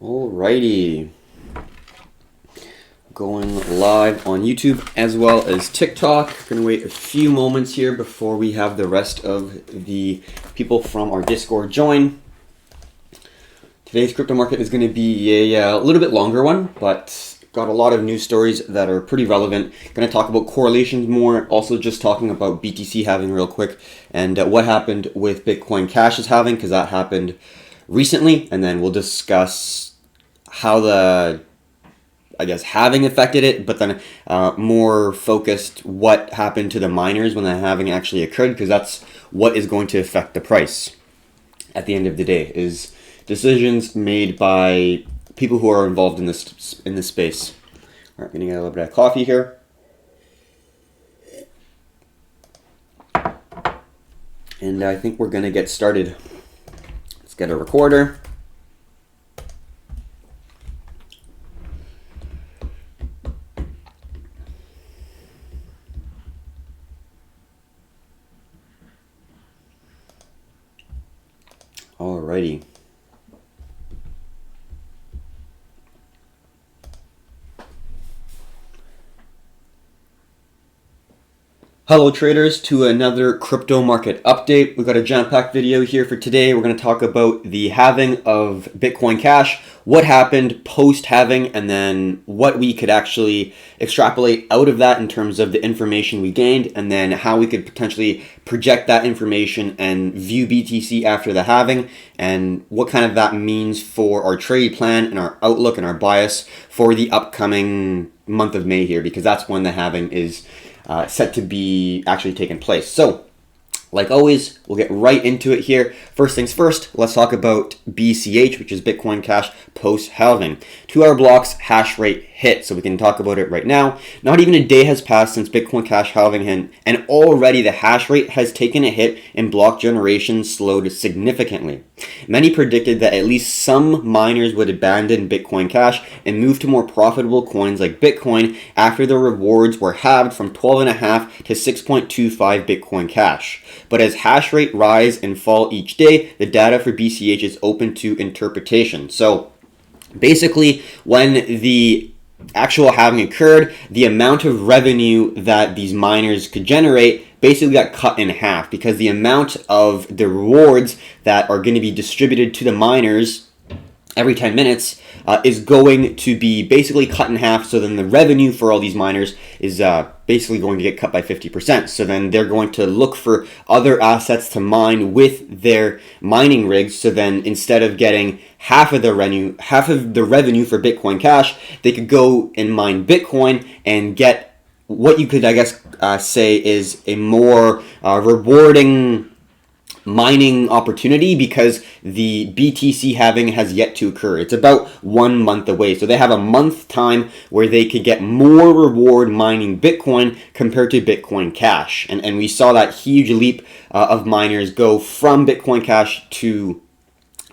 Alrighty, going live on YouTube as well as TikTok. Gonna wait a few moments here before we have the rest of the people from our Discord join. Today's crypto market is going to be a little bit longer one, but got a lot of news stories that are pretty relevant. Going to talk about correlations more, also just talking about BTC halving real quick and what happened with Bitcoin Cash's halving, because that happened recently, and then we'll discuss how the halving affected it, but then more focused what happened to the miners when the halving actually occurred, because that's what is going to affect the price at the end of the day, is decisions made by people who are involved in this space. All right, I'm gonna get a little bit of coffee here. And I think we're gonna get started. Let's get a recorder. Alrighty. Hello traders, to another crypto market update. We've got a jam-packed video here for today. We're going to talk about the halving of Bitcoin Cash, what happened post-halving, and then what we could actually extrapolate out of that in terms of the information we gained, and then how we could potentially project that information and view BTC after the halving, and what kind of that means for our trade plan and our outlook and our bias for the upcoming month of May here, because that's when the halving is set to be actually taking place. So, like always, we'll get right into it here. First things first, let's talk about BCH, which is Bitcoin Cash post-halving. 2-hour blocks hash rate hit, so we can talk about it right now. Not even a day has passed since Bitcoin Cash halving hit, and already the hash rate has taken a hit and block generation slowed significantly. Many predicted that at least some miners would abandon Bitcoin Cash and move to more profitable coins like Bitcoin after the rewards were halved from 12.5 to 6.25 Bitcoin Cash. But as hash rate rise and fall each day, the data for BCH is open to interpretation. So basically, when the actual halving occurred, the amount of revenue that these miners could generate basically got cut in half, because the amount of the rewards that are going to be distributed to the miners every 10 minutes is going to be basically cut in half. So then the revenue for all these miners is basically going to get cut by 50%. So then they're going to look for other assets to mine with their mining rigs. So then instead of getting half of the revenue for Bitcoin Cash, they could go and mine Bitcoin and get what you could, say is a more rewarding mining opportunity, because the BTC halving has yet to occur. It's about 1 month away. So they have a month time where they could get more reward mining Bitcoin compared to Bitcoin Cash. And we saw that huge leap of miners go from Bitcoin Cash to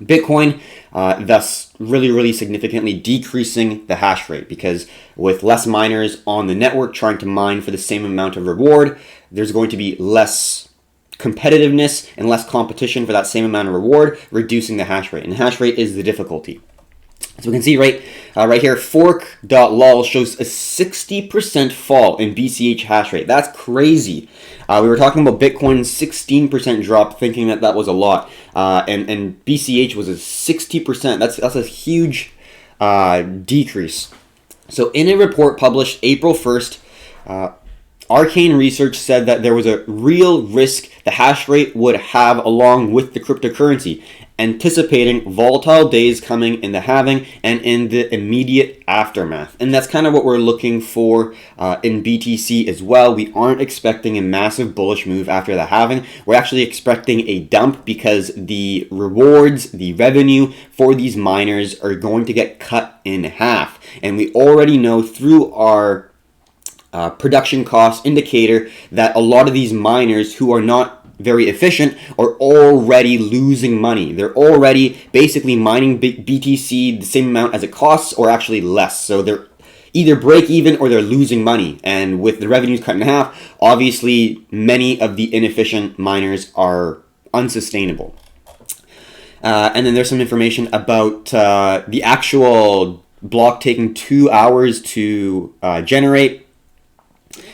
Bitcoin, thus really significantly decreasing the hash rate, because with less miners on the network trying to mine for the same amount of reward, there's going to be less competitiveness and less competition for that same amount of reward, reducing the hash rate. And hash rate is the difficulty. So we can see right here, fork.lol shows a 60% fall in BCH hash rate. That's crazy. We were talking about Bitcoin's 16% drop, thinking that was a lot. And BCH was a 60%. That's a huge decrease. So in a report published April 1st, Arcane Research said that there was a real risk the hash rate would have along with the cryptocurrency, anticipating volatile days coming in the halving and in the immediate aftermath. And that's kind of what we're looking for in BTC as well. We aren't expecting a massive bullish move after the halving. We're actually expecting a dump, because the rewards, the revenue for these miners are going to get cut in half. And we already know through our production cost indicator that a lot of these miners who are not very efficient are already losing money. They're already basically mining BTC the same amount as it costs, or actually less. So they're either break even or they're losing money. And with the revenues cut in half, obviously many of the inefficient miners are unsustainable. And then there's some information about the actual block taking 2 hours to generate.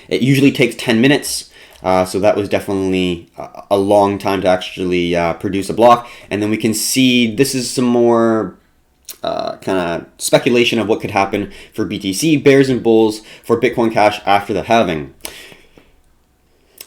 It usually takes 10 minutes. So that was definitely a long time to actually produce a block. And then we can see this is some more kind of speculation of what could happen for BTC, bears and bulls for Bitcoin Cash after the halving.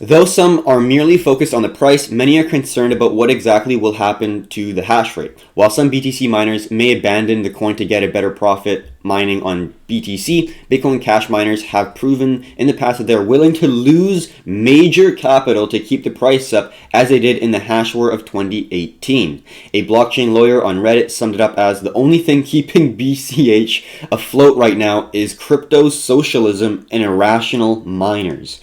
Though some are merely focused on the price, many are concerned about what exactly will happen to the hash rate. While some BTC miners may abandon the coin to get a better profit mining on BTC, Bitcoin Cash miners have proven in the past that they're willing to lose major capital to keep the price up, as they did in the hash war of 2018. A blockchain lawyer on Reddit summed it up as, "The only thing keeping BCH afloat right now is crypto socialism and irrational miners."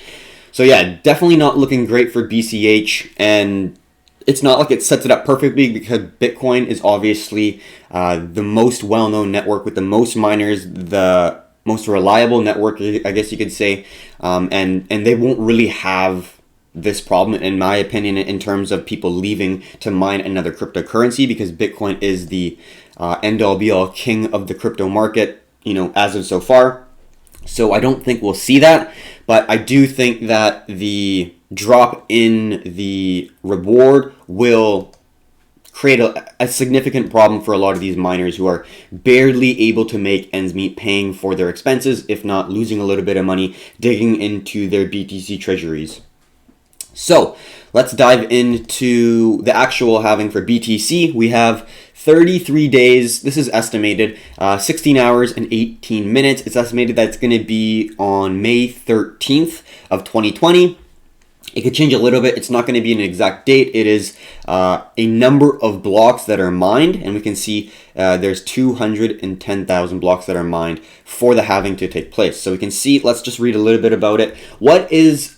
So yeah, definitely not looking great for BCH, and it's not like it sets it up perfectly because Bitcoin is obviously the most well-known network with the most miners, the most reliable network, I guess you could say, and they won't really have this problem, in my opinion, in terms of people leaving to mine another cryptocurrency, because Bitcoin is the end-all be-all king of the crypto market, as of so far. So I don't think we'll see that, but I do think that the drop in the reward will create a significant problem for a lot of these miners who are barely able to make ends meet paying for their expenses, if not losing a little bit of money digging into their BTC treasuries. So let's dive into the actual halving for BTC. We have 33 days. This is estimated 16 hours and 18 minutes. It's estimated that it's going to be on May 13th of 2020. It could change a little bit. It's not going to be an exact date. It is a number of blocks that are mined, and we can see there's 210,000 blocks that are mined for the halving to take place. So we can see, let's just read a little bit about it. What is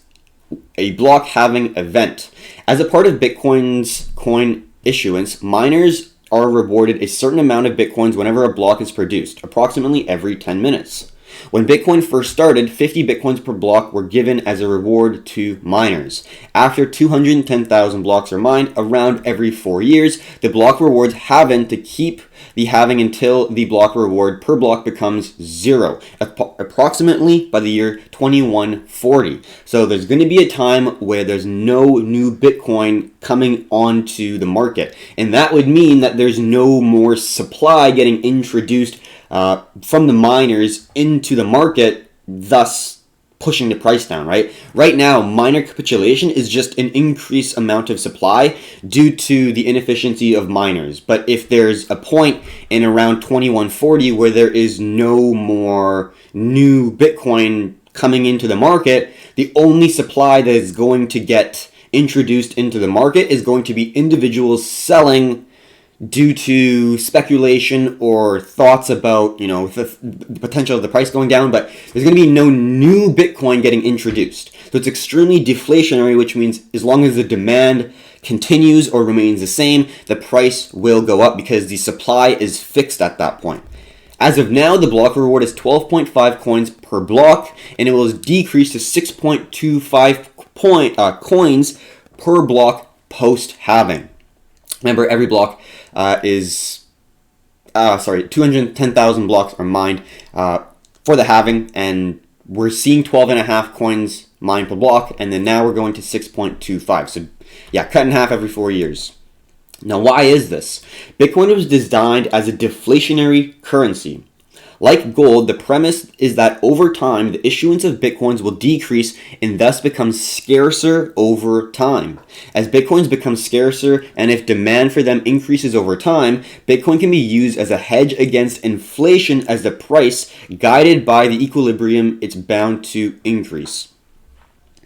a block halving event? As a part of Bitcoin's coin issuance, miners are rewarded a certain amount of Bitcoins whenever a block is produced, approximately every 10 minutes. When Bitcoin first started, 50 Bitcoins per block were given as a reward to miners. After 210,000 blocks are mined around every 4 years, the block rewards halve to keep the halving until the block reward per block becomes zero, approximately by the year 2140. So there's going to be a time where there's no new Bitcoin coming onto the market, and that would mean that there's no more supply getting introduced from the miners into the market, thus pushing the price down, right? Right now, miner capitulation is just an increased amount of supply due to the inefficiency of miners. But if there's a point in around 2140 where there is no more new Bitcoin coming into the market, the only supply that is going to get introduced into the market is going to be individuals selling due to speculation or thoughts about, the potential of the price going down, but there's going to be no new Bitcoin getting introduced. So it's extremely deflationary, which means as long as the demand continues or remains the same, the price will go up because the supply is fixed at that point. As of now, the block reward is 12.5 coins per block, and it will decrease to 6.25 coins per block post-halving. Remember, every block 210,000 blocks are mined for the halving, and we're seeing 12.5 coins mined per block, and then now we're going to 6.25. So yeah, cut in half every 4 years. Now, why is this? Bitcoin was designed as a deflationary currency. Like gold, the premise is that over time, the issuance of Bitcoins will decrease and thus become scarcer over time. As Bitcoins become scarcer, and if demand for them increases over time, Bitcoin can be used as a hedge against inflation, as the price, guided by the equilibrium, it's bound to increase.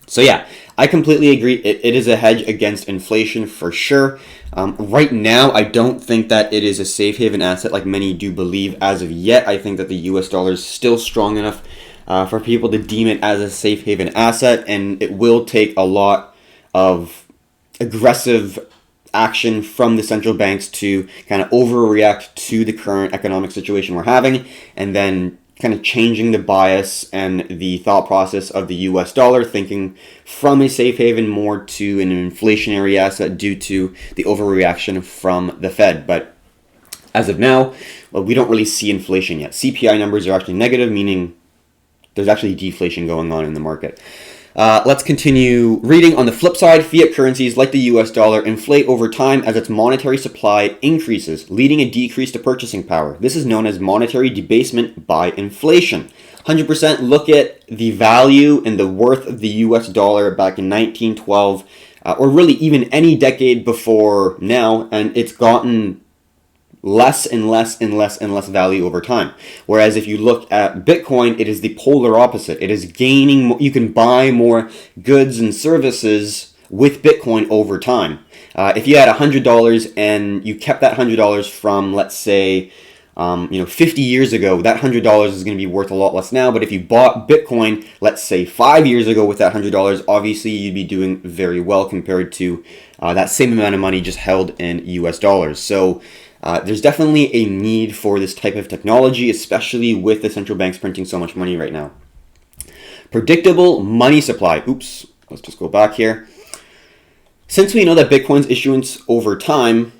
So yeah, I completely agree. It is a hedge against inflation for sure. Right now, I don't think that it is a safe haven asset like many do believe as of yet. I think that the US dollar is still strong enough for people to deem it as a safe haven asset, and it will take a lot of aggressive action from the central banks to kind of overreact to the current economic situation we're having, and then kind of changing the bias and the thought process of the US dollar, thinking from a safe haven more to an inflationary asset due to the overreaction from the Fed. But as of now, well, we don't really see inflation yet. CPI numbers are actually negative, meaning there's actually deflation going on in the market. Let's continue reading. On the flip side, fiat currencies like the US dollar inflate over time as its monetary supply increases, leading a decrease to purchasing power. This is known as monetary debasement by inflation. 100% look at the value and the worth of the US dollar back in 1912, or really even any decade before now, and it's gotten less and less and less and less value over time. Whereas if you look at Bitcoin, it is the polar opposite. It is gaining, you can buy more goods and services with Bitcoin over time. If you had $100 and you kept that $100 from, let's say, 50 years ago, that $100 is going to be worth a lot less now. But if you bought Bitcoin, let's say 5 years ago with that $100, obviously you'd be doing very well compared to that same amount of money just held in US dollars. So there's definitely a need for this type of technology, especially with the central banks printing so much money right now. Predictable money supply. Oops, let's just go back here. Since we know that Bitcoin's issuance over time,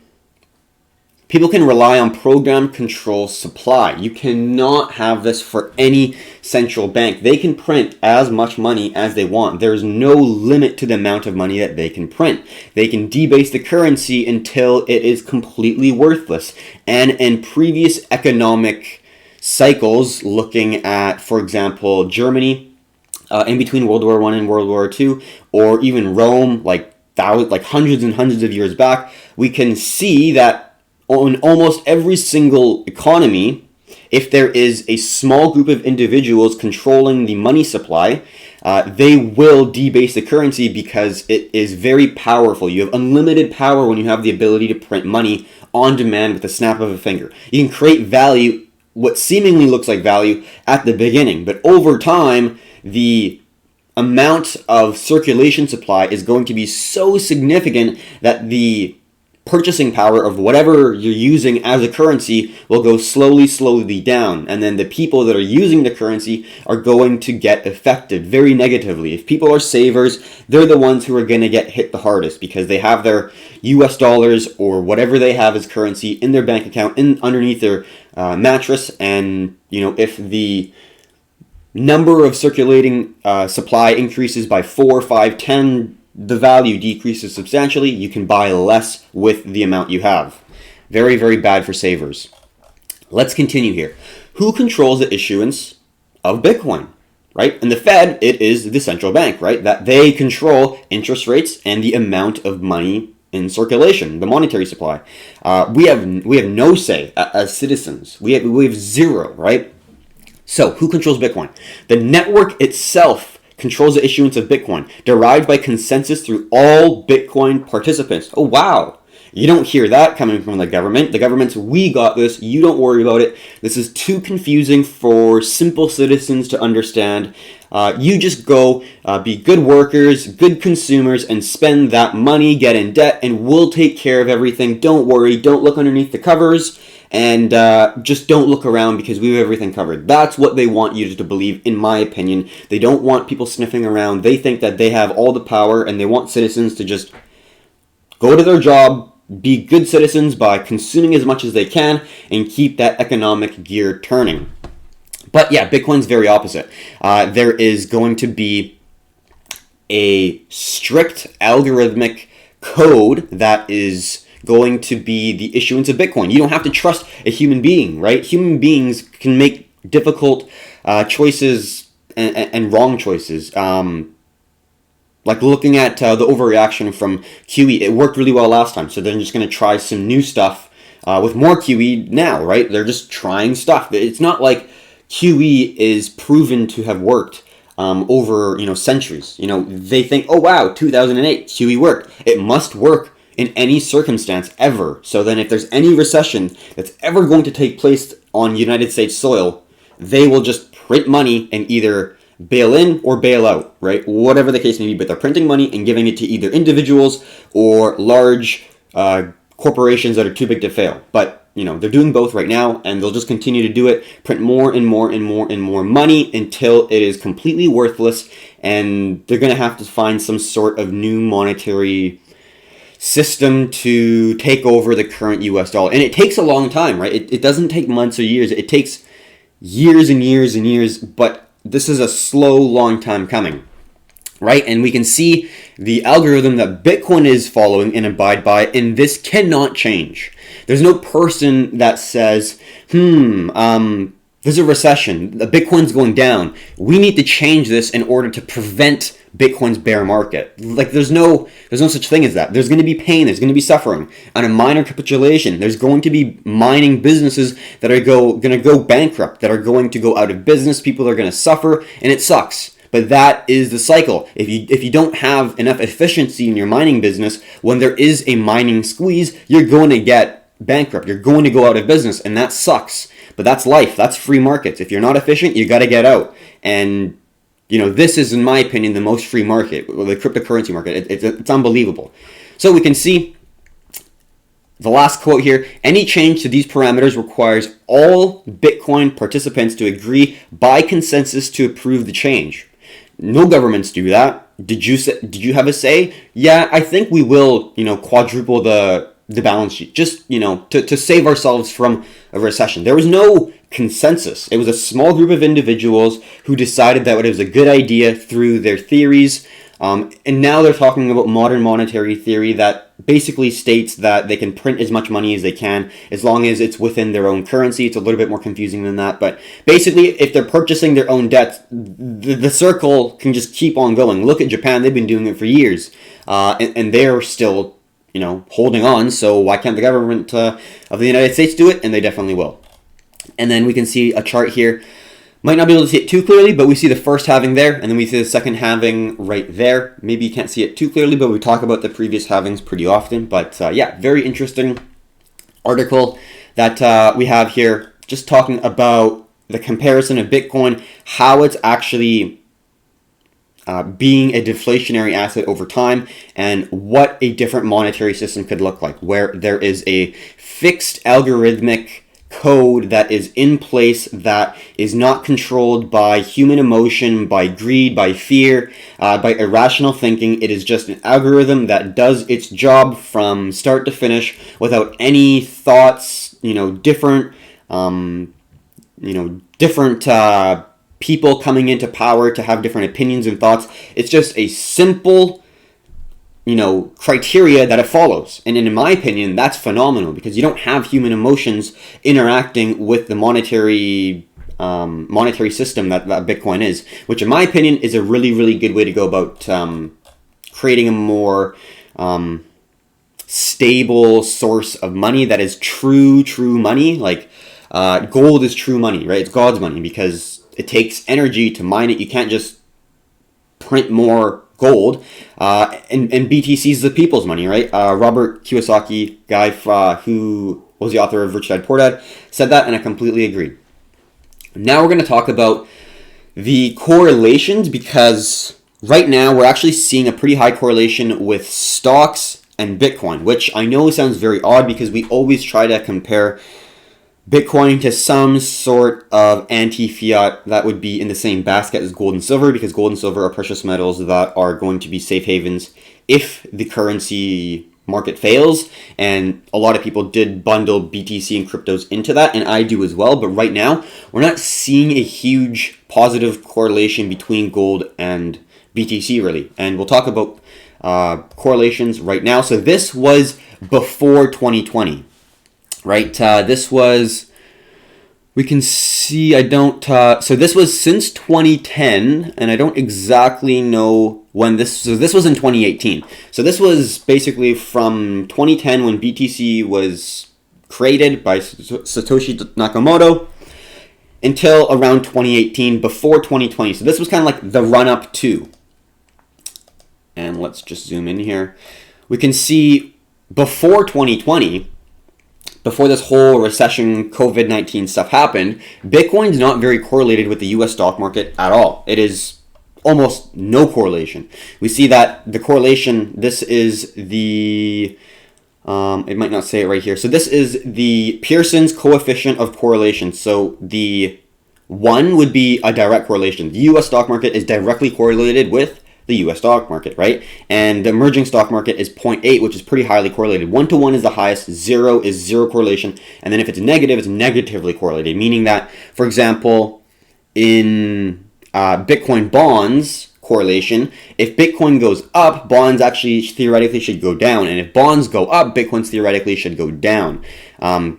people can rely on program control supply. You cannot have this for any central bank. They can print as much money as they want. There's no limit to the amount of money that they can print. They can debase the currency until it is completely worthless. And in previous economic cycles, looking at, for example, Germany, in between World War I and World War II, or even Rome, like hundreds and hundreds of years back, we can see that on almost every single economy, if there is a small group of individuals controlling the money supply, they will debase the currency because it is very powerful. You have unlimited power when you have the ability to print money on demand with a snap of a finger. You can create value, what seemingly looks like value, at the beginning, but over time, the amount of circulation supply is going to be so significant that the purchasing power of whatever you're using as a currency will go slowly down. And then the people that are using the currency are going to get affected very negatively. If people are savers, they're the ones who are going to get hit the hardest because they have their US dollars or whatever they have as currency in their bank account underneath their mattress. And, if the number of circulating supply increases by 4, 5, 10, the value decreases substantially. You can buy less with the amount you have. Very, very bad for savers. Let's continue here. Who controls the issuance of Bitcoin, right? And the Fed, it is the central bank, right? That they control interest rates and the amount of money in circulation, the monetary supply. We have no say as citizens. We have zero, right? So who controls Bitcoin? The network itself controls the issuance of Bitcoin, derived by consensus through all Bitcoin participants. Oh, wow. You don't hear that coming from the government. The government's, we got this, you don't worry about it. This is too confusing for simple citizens to understand. You just go be good workers, good consumers, and spend that money, get in debt, and we'll take care of everything. Don't worry, don't look underneath the covers. And just don't look around because we have everything covered. That's what they want you to believe, in my opinion. They don't want people sniffing around. They think that they have all the power, and they want citizens to just go to their job, be good citizens by consuming as much as they can, and keep that economic gear turning. But yeah, Bitcoin's very opposite. There is going to be a strict algorithmic code that is going to be the issuance of Bitcoin. You don't have to trust a human being, right? Human beings can make difficult choices and wrong choices. Like looking at the overreaction from QE, it worked really well last time, so they're just going to try some new stuff with more QE now, right? They're just trying stuff. It's not like QE is proven to have worked over centuries. They think, oh wow, 2008 QE worked. It must work in any circumstance ever. So then if there's any recession that's ever going to take place on United States soil, they will just print money and either bail in or bail out, right? Whatever the case may be, but they're printing money and giving it to either individuals or large corporations that are too big to fail. But they're doing both right now, and they'll just continue to do it, print more and more and more and more money until it is completely worthless, and they're going to have to find some sort of new monetary system to take over the current US dollar. And it takes a long time, right? It doesn't take months or years. It takes years and years and years, but this is a slow, long time coming, right? And we can see the algorithm that Bitcoin is following and abide by, and this cannot change. There's no person that says, there's a recession, the Bitcoin's going down, we need to change this in order to prevent Bitcoin's bear market. Like, there's no such thing as that. There's going to be pain, there's going to be suffering, and a minor capitulation. There's going to be mining businesses that are going to go bankrupt, that are going to go out of business, people are going to suffer, and it sucks. But that is the cycle. If you don't have enough efficiency in your mining business, when there is a mining squeeze, you're going to get bankrupt. You're going to go out of business, and that sucks. But that's life. That's free markets. If you're not efficient, you got to get out. And this is, in my opinion, the most free market, the cryptocurrency market. It's unbelievable. So we can see the last quote here: any change to these parameters requires all Bitcoin participants to agree by consensus to approve the change. No governments do that. Did you have a say? Yeah, I think we will, quadruple the balance sheet, just, to save ourselves from a recession. There was no consensus. It was a small group of individuals who decided that it was a good idea through their theories. And now they're talking about modern monetary theory that basically states that they can print as much money as they can as long as it's within their own currency. It's a little bit more confusing than that, but basically if they're purchasing their own debts, the circle can just keep on going. Look at Japan. They've been doing it for years, and they're still holding on. So why can't the government of the United States do it? And they definitely will. And then we can see a chart here. Might not be able to see it too clearly, but we see the first halving there, and then we see the second halving right there. Maybe you can't see it too clearly, but we talk about the previous halvings pretty often. But yeah, very interesting article that we have here, just talking about the comparison of Bitcoin, how it's actually being a deflationary asset over time, and what a different monetary system could look like, where there is a fixed algorithmic code that is in place that is not controlled by human emotion, by greed, by fear, by irrational thinking. It is just an algorithm that does its job from start to finish without any thoughts, different people coming into power to have different opinions and thoughts. It's just a simple criteria that it follows. And in my opinion, that's phenomenal, because you don't have human emotions interacting with the monetary system that Bitcoin is, which in my opinion is a really, really good way to go about creating a more stable source of money that is true money. Like gold is true money, right? It's God's money, because it takes energy to mine it. You can't just print more gold, and BTC is the people's money, right? Robert Kiyosaki, guy who was the author of Rich Dad Poor Dad, said that, and I completely agree. Now we're going to talk about the correlations, because right now we're actually seeing a pretty high correlation with stocks and Bitcoin, which I know sounds very odd, because we always try to compare Bitcoin to some sort of anti-fiat that would be in the same basket as gold and silver, because gold and silver are precious metals that are going to be safe havens if the currency market fails. And a lot of people did bundle BTC and cryptos into that, and I do as well. But right now, we're not seeing a huge positive correlation between gold and BTC, really. And we'll talk about correlations right now. So this was before 2020. Right, this was, we can see, so this was since 2010, and I don't exactly know when so this was in 2018. So this was basically from 2010, when BTC was created by Satoshi Nakamoto, until around 2018, before 2020. So this was kind of like the run-up to. And let's just zoom in here. We can see before 2020, before this whole recession, COVID-19 stuff happened, Bitcoin's not very correlated with the US stock market at all. It is almost no correlation. We see that the correlation, this is the It might not say it right here. So this is the Pearson's coefficient of correlation. So the 1 would be a direct correlation. The U.S. stock market is directly correlated with the U.S. stock market, right? And the emerging stock market is 0.8, which is pretty highly correlated. 1 to 1 is the highest, 0 is zero correlation, and then if it's negative, it's negatively correlated, meaning that, for example, in Bitcoin bonds correlation, if Bitcoin goes up, bonds actually theoretically should go down, and if bonds go up, Bitcoins theoretically should go down,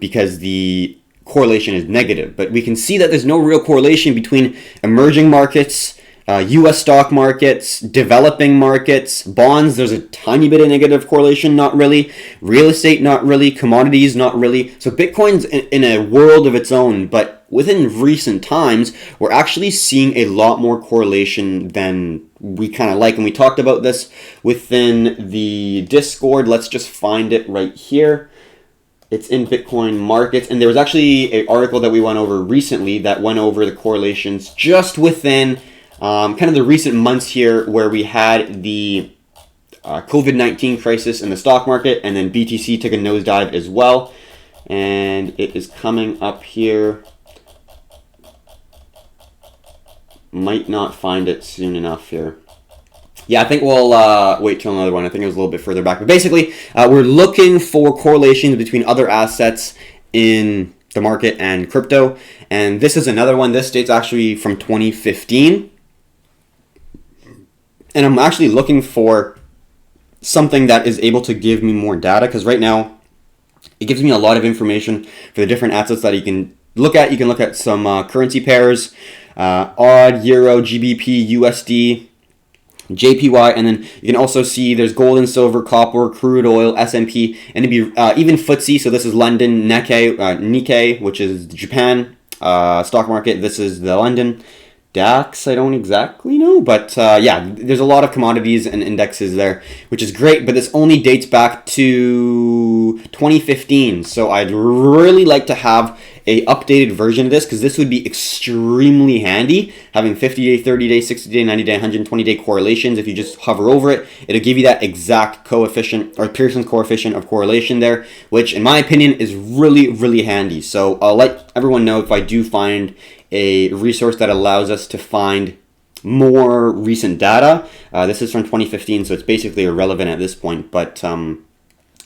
because the correlation is negative. But we can see that there's no real correlation between emerging markets, U.S. stock markets, developing markets, bonds. There's a tiny bit of negative correlation, not really. Real estate, not really. Commodities, not really. So Bitcoin's in a world of its own, but within recent times, we're actually seeing a lot more correlation than we kind of like. And we talked about this within the Discord. Let's just find it right here. It's in Bitcoin markets, and there was actually an article that we went over recently that went over the correlations just within kind of the recent months here, where we had the COVID-19 crisis in the stock market, and then BTC took a nosedive as well. And it is coming up here. Might not find it soon enough here. Yeah, I think we'll wait till another one. I think it was a little bit further back. But basically, we're looking for correlations between other assets in the market and crypto. And this is another one. This date's actually from 2015. And I'm actually looking for something that is able to give me more data, because right now it gives me a lot of information for the different assets that you can look at. You can look at some currency pairs, AUD, Euro, GBP, USD, JPY, and then you can also see there's gold and silver, copper, crude oil, S&P, and it'd be even FTSE. So this is London, Nikkei, which is Japan stock market. This is the London DAX. I don't exactly know, but yeah, there's a lot of commodities and indexes there, which is great, but this only dates back to 2015. So I'd really like to have a updated version of this, because this would be extremely handy, having 50-day, 30-day, 60-day, 90-day, 120-day correlations. If you just hover over it, it'll give you that exact coefficient, or Pearson's coefficient of correlation there, which in my opinion is really, really handy. So I'll let everyone know if I do find a resource that allows us to find more recent data. This is from 2015, so it's basically irrelevant at this point, but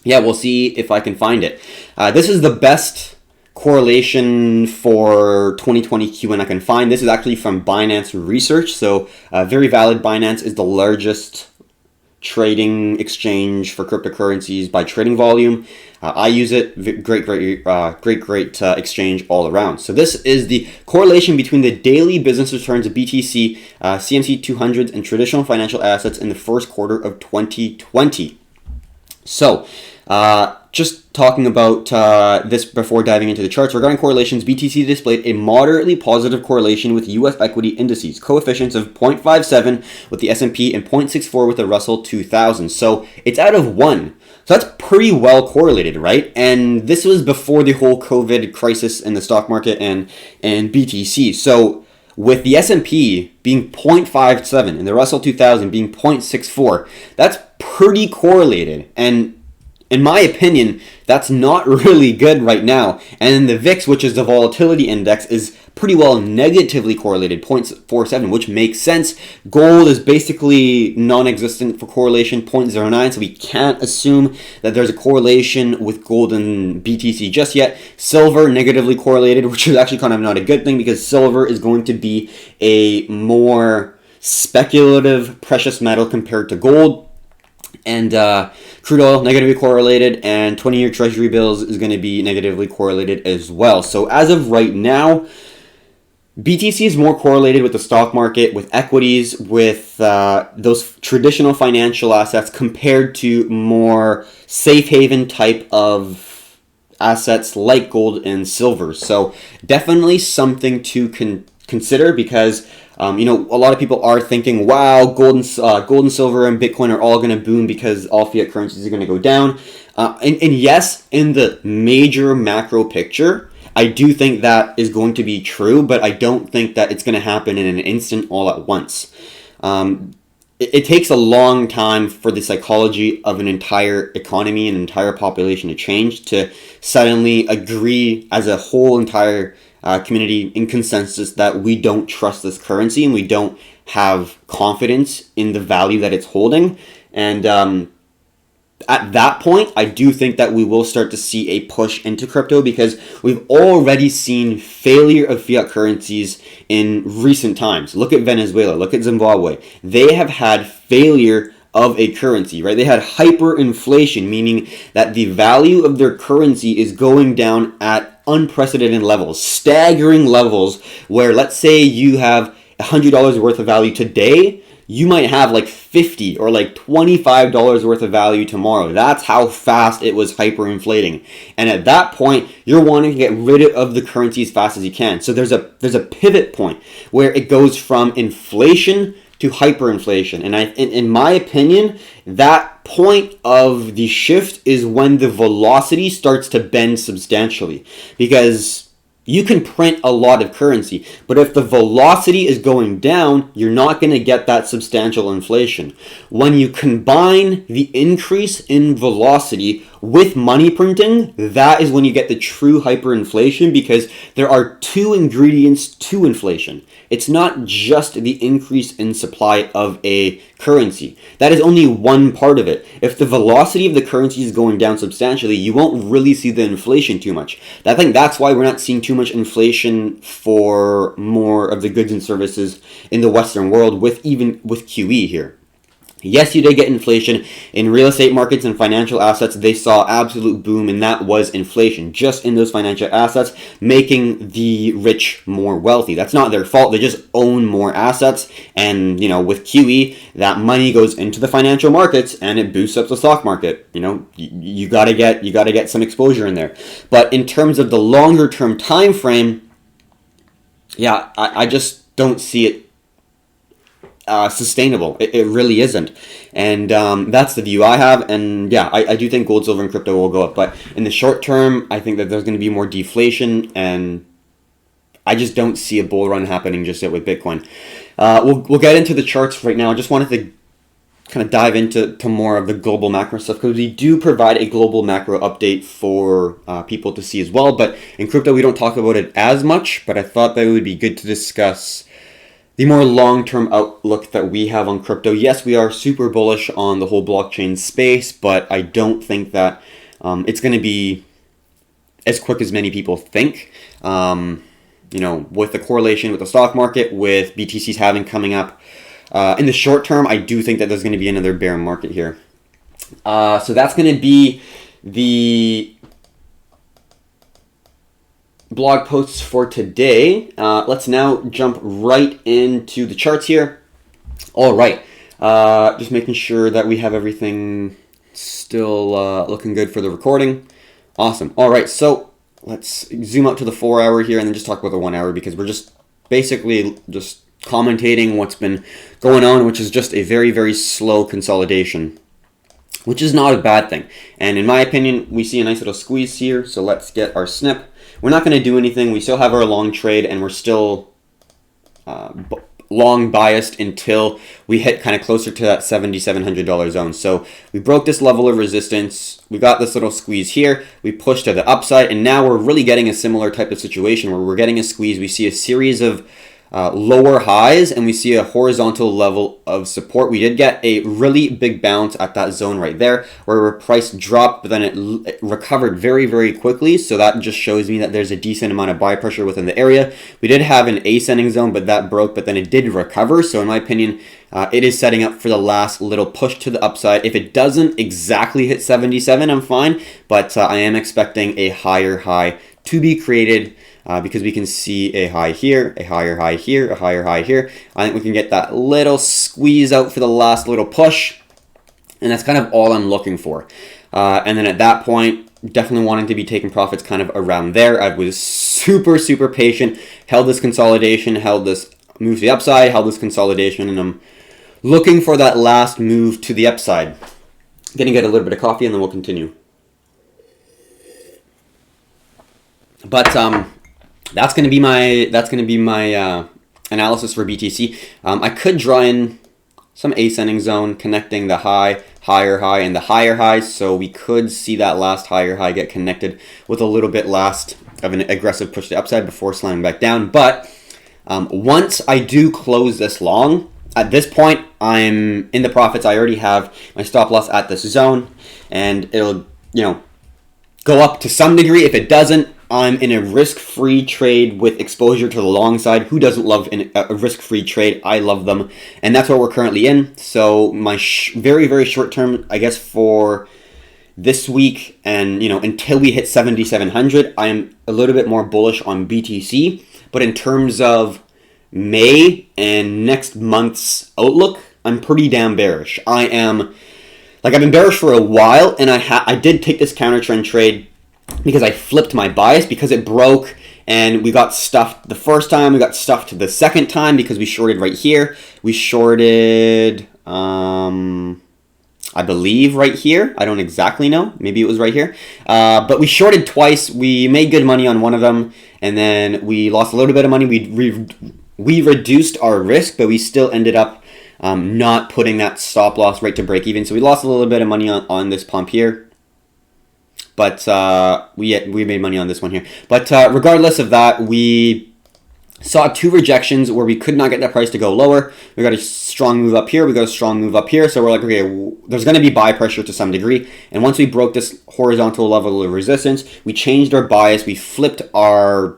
yeah, we'll see if I can find it. This is the best correlation for 2020 Q1 I can find. This is actually from Binance Research, so very valid. Binance is the largest trading exchange for cryptocurrencies by trading volume. I use it. Great exchange all around. So this is the correlation between the daily business returns of BTC, CMC 200s, and traditional financial assets in the first quarter of 2020. So just talking about this before diving into the charts. Regarding correlations, BTC displayed a moderately positive correlation with U.S. equity indices, coefficients of 0.57 with the S&P and 0.64 with the Russell 2000. So it's out of 1. So that's pretty well correlated, right? And this was before the whole COVID crisis in the stock market and BTC. So with the S&P being 0.57 and the Russell 2000 being 0.64, that's pretty correlated. And in my opinion, that's not really good right now. And the VIX, which is the volatility index, is pretty well negatively correlated, 0.47, which makes sense. Gold is basically non-existent for correlation, 0.09, so we can't assume that there's a correlation with gold and BTC just yet. Silver, negatively correlated, which is actually kind of not a good thing, because silver is going to be a more speculative precious metal compared to gold. And crude oil, negatively correlated, and 20-year treasury bills is going to be negatively correlated as well. So as of right now, BTC is more correlated with the stock market, with equities, with those traditional financial assets compared to more safe haven type of assets like gold and silver. So definitely something to consider, because a lot of people are thinking, wow, gold and silver and Bitcoin are all going to boom because all fiat currencies are going to go down. And yes, in the major macro picture, I do think that is going to be true, but I don't think that it's going to happen in an instant all at once. it takes a long time for the psychology of an entire economy, an entire population to change, to suddenly agree as a whole entire community in consensus that we don't trust this currency and we don't have confidence in the value that it's holding. And at that point, I do think that we will start to see a push into crypto, because we've already seen failure of fiat currencies in recent times. Look at Venezuela, look at Zimbabwe. They have had failure of a currency, right? They had hyperinflation, meaning that the value of their currency is going down at unprecedented levels, staggering levels, where let's say you have $100 worth of value today, you might have like $50 or like $25 worth of value tomorrow. That's how fast it was hyperinflating. And at that point, you're wanting to get rid of the currency as fast as you can. So there's a pivot point where it goes from inflation to hyperinflation. And in my opinion, that point of the shift is when the velocity starts to bend substantially, because you can print a lot of currency, but if the velocity is going down, you're not going to get that substantial inflation. When you combine the increase in velocity with money printing, that is when you get the true hyperinflation, because there are two ingredients to inflation. It's not just the increase in supply of a currency. That is only one part of it. If the velocity of the currency is going down substantially, you won't really see the inflation too much. I think that's why we're not seeing too much inflation for more of the goods and services in the Western world, with QE here. Yes, you did get inflation in real estate markets and financial assets. They saw absolute boom, and that was inflation just in those financial assets, making the rich more wealthy. That's not their fault. They just own more assets, and with QE, that money goes into the financial markets and it boosts up the stock market. You gotta get some exposure in there. But in terms of the longer term time frame, yeah, I just don't see it sustainable. It really isn't. And that's the view I have. And yeah, I do think gold, silver, and crypto will go up. But in the short term, I think that there's going to be more deflation, and I just don't see a bull run happening just yet with Bitcoin. We'll get into the charts right now. I just wanted to kind of dive into more of the global macro stuff, because we do provide a global macro update for people to see as well. But in crypto, we don't talk about it as much, but I thought that it would be good to discuss the more long-term outlook that we have on crypto. Yes, we are super bullish on the whole blockchain space, but I don't think that it's going to be as quick as many people think. With the correlation with the stock market, with BTC's halving coming up, in the short term, I do think that there's going to be another bear market here. So that's going to be the blog posts for today. Let's now jump right into the charts here. All right, just making sure that we have everything still looking good for the recording. Awesome. All right, so let's zoom up to the 4 hour here and then just talk about the 1 hour, because we're just basically just commentating what's been going on, which is just a very, very slow consolidation, which is not a bad thing. And in my opinion, we see a nice little squeeze here, so let's get our snip. We're not going to do anything. We still have our long trade, and we're still long biased until we hit kind of closer to that $7,700 zone. So we broke this level of resistance. We got this little squeeze here. We pushed to the upside, and now we're really getting a similar type of situation where we're getting a squeeze. We see a series of lower highs, and we see a horizontal level of support. We did get a really big bounce at that zone right there, where our price dropped, but then it recovered very, very quickly. So that just shows me that there's a decent amount of buy pressure within the area. We did have an ascending zone, but that broke, but then it did recover. So in my opinion, it is setting up for the last little push to the upside. If it doesn't exactly hit 77, I'm fine, but I am expecting a higher high to be created, because we can see a high here, a higher high here, a higher high here. I think we can get that little squeeze out for the last little push, and that's kind of all I'm looking for. And then at that point, definitely wanting to be taking profits kind of around there. I was super, super patient, held this consolidation, held this move to the upside, held this consolidation, and I'm looking for that last move to the upside. Gonna get a little bit of coffee, and then we'll continue. But that's going to be my analysis for BTC. I could draw in some ascending zone connecting the high, higher high, and the higher high. So we could see that last higher high get connected with a little bit last of an aggressive push to the upside before slamming back down. But once I do close this long, at this point, I'm in the profits. I already have my stop loss at this zone, and it'll, go up to some degree. If it doesn't, I'm in a risk-free trade with exposure to the long side. Who doesn't love a risk-free trade? I love them, and that's what we're currently in. So my very, very short term, I guess, for this week and until we hit 7,700, I am a little bit more bullish on BTC. But in terms of May and next month's outlook, I'm pretty damn bearish. I've been bearish for a while, and I did take this counter trend trade because I flipped my bias because it broke and we got stuffed the first time. We got stuffed the second time because we shorted right here. We shorted, I believe right here. I don't exactly know. Maybe it was right here. But we shorted twice. We made good money on one of them, and then we lost a little bit of money. We reduced our risk, but we still ended up not putting that stop loss right to break even. So we lost a little bit of money on this pump here. But we made money on this one here. But regardless of that, we saw two rejections where we could not get that price to go lower. We got a strong move up here. We got a strong move up here. So we're like, okay, there's going to be buy pressure to some degree. And once we broke this horizontal level of resistance, we changed our bias. We flipped our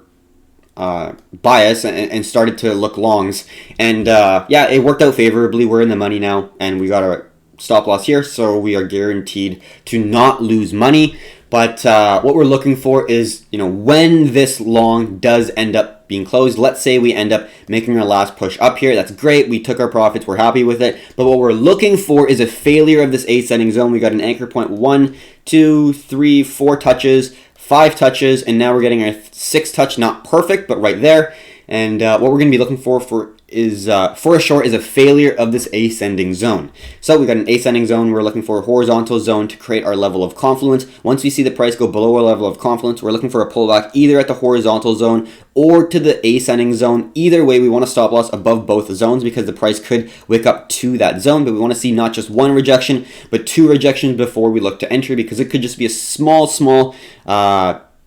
bias and started to look longs. And it worked out favorably. We're in the money now, and we got our stop loss here. So we are guaranteed to not lose money. But what we're looking for is, when this long does end up being closed, let's say we end up making our last push up here. That's great. We took our profits. We're happy with it. But what we're looking for is a failure of this ascending zone. We got an anchor point 1, 2, 3, 4 touches, 5 touches, and now we're getting a 6th touch. Not perfect, but right there. And what we're going to be looking for a short is a failure of this ascending zone. So we got an ascending zone. We're looking for a horizontal zone to create our level of confluence. Once we see the price go below our level of confluence, we're looking for a pullback either at the horizontal zone or to the ascending zone. Either way, we want to stop loss above both zones because the price could wick up to that zone. But we want to see not just one rejection, but 2 rejections before we look to enter, because it could just be a small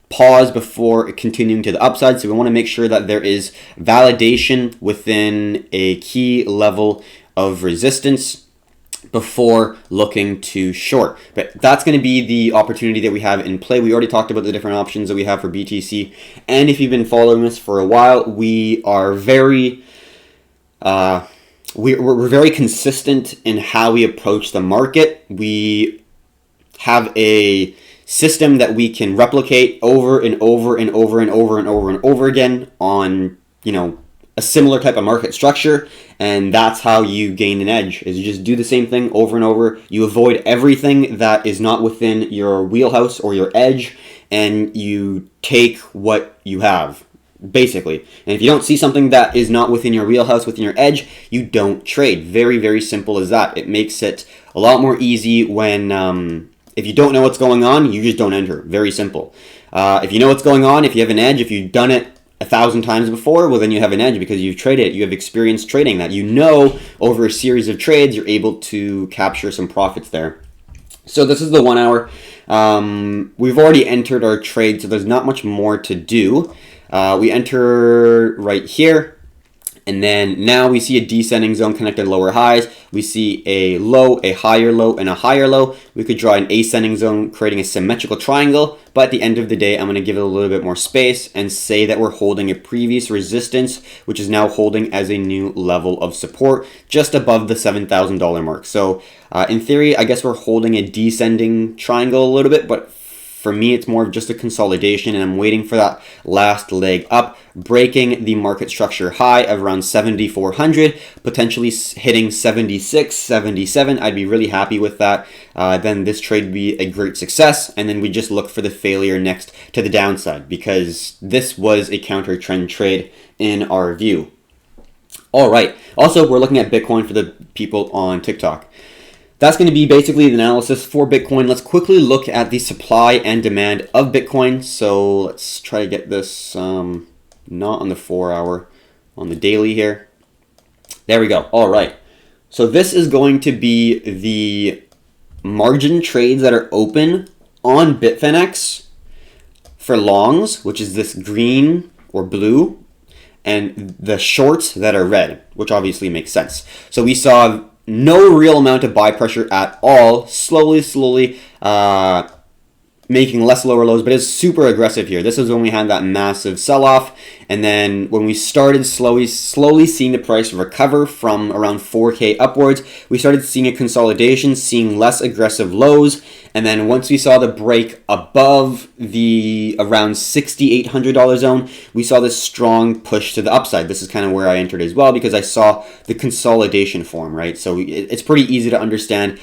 pause before continuing to the upside. So we want to make sure that there is validation within a key level of resistance before looking to short. But that's going to be the opportunity that we have in play. We already talked about the different options that we have for BTC. And if you've been following us for a while, we are very we're very consistent in how we approach the market. We have a system that we can replicate over and over and over and over and over and over again on, a similar type of market structure. And that's how you gain an edge, is you just do the same thing over and over. You avoid everything that is not within your wheelhouse or your edge, and you take what you have, basically. And if you don't see something that is not within your wheelhouse, within your edge, you don't trade. Very, very simple as that. It makes it a lot more easy when if you don't know what's going on, you just don't enter. Very simple. If you know what's going on, if you have an edge, if you've done it 1,000 times before, well, then you have an edge because you've traded it. You have experience trading that. Over a series of trades, you're able to capture some profits there. So this is the 1 hour. We've already entered our trade, so there's not much more to do. We enter right here. And then now we see a descending zone connected lower highs. We see a low, a higher low, and a higher low. We could draw an ascending zone creating a symmetrical triangle. But at the end of the day, I'm going to give it a little bit more space and say that we're holding a previous resistance, which is now holding as a new level of support just above the $7,000 mark. So in theory, I guess we're holding a descending triangle a little bit, but for me, it's more of just a consolidation, and I'm waiting for that last leg up, breaking the market structure high of around 7,400, potentially hitting 76, 77. I'd be really happy with that. Then this trade would be a great success, and then we just look for the failure next to the downside, because this was a counter trend trade in our view. All right. Also, we're looking at Bitcoin for the people on TikTok. That's going to be basically the analysis for Bitcoin. Let's quickly look at the supply and demand of Bitcoin. So let's try to get this not on the 4 hour, on the daily here. There we go. All right. So this is going to be the margin trades that are open on Bitfinex for longs, which is this green or blue, and the shorts that are red, which obviously makes sense. So we saw no real amount of buy pressure at all, slowly making less lower lows, but it's super aggressive here. This is when we had that massive sell-off, and then when we started slowly seeing the price recover from around 4K upwards, we started seeing a consolidation, seeing less aggressive lows, and then once we saw the break above the around $6,800 zone, we saw this strong push to the upside. This is kind of where I entered as well because I saw the consolidation form, right? So it's pretty easy to understand.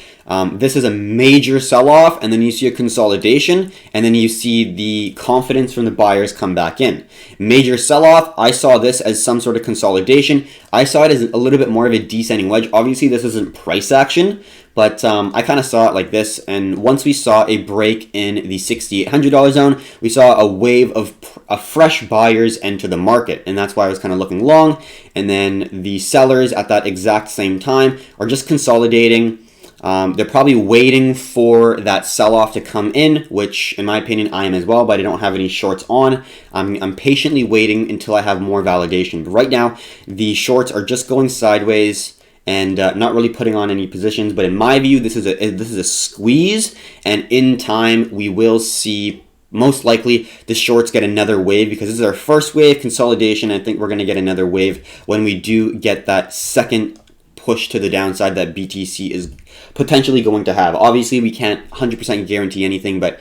This is a major sell-off, and then you see a consolidation, and then you see the confidence from the buyers come back in. Major sell-off, I saw this as some sort of consolidation. I saw it as a little bit more of a descending wedge. Obviously, this isn't price action, but I kind of saw it like this, and once we saw a break in the $6,800 zone, we saw a wave of fresh buyers enter the market, and that's why I was kind of looking long, and then the sellers at that exact same time are just consolidating. They're probably waiting for that sell-off to come in, which in my opinion I am as well, but I don't have any shorts on. I'm patiently waiting until I have more validation. But right now, the shorts are just going sideways and not really putting on any positions. But in my view, this is a squeeze, and in time we will see most likely the shorts get another wave because this is our first wave consolidation. I think we're going to get another wave when we do get that second push to the downside that BTC is potentially going to have. Obviously, we can't 100% guarantee anything, but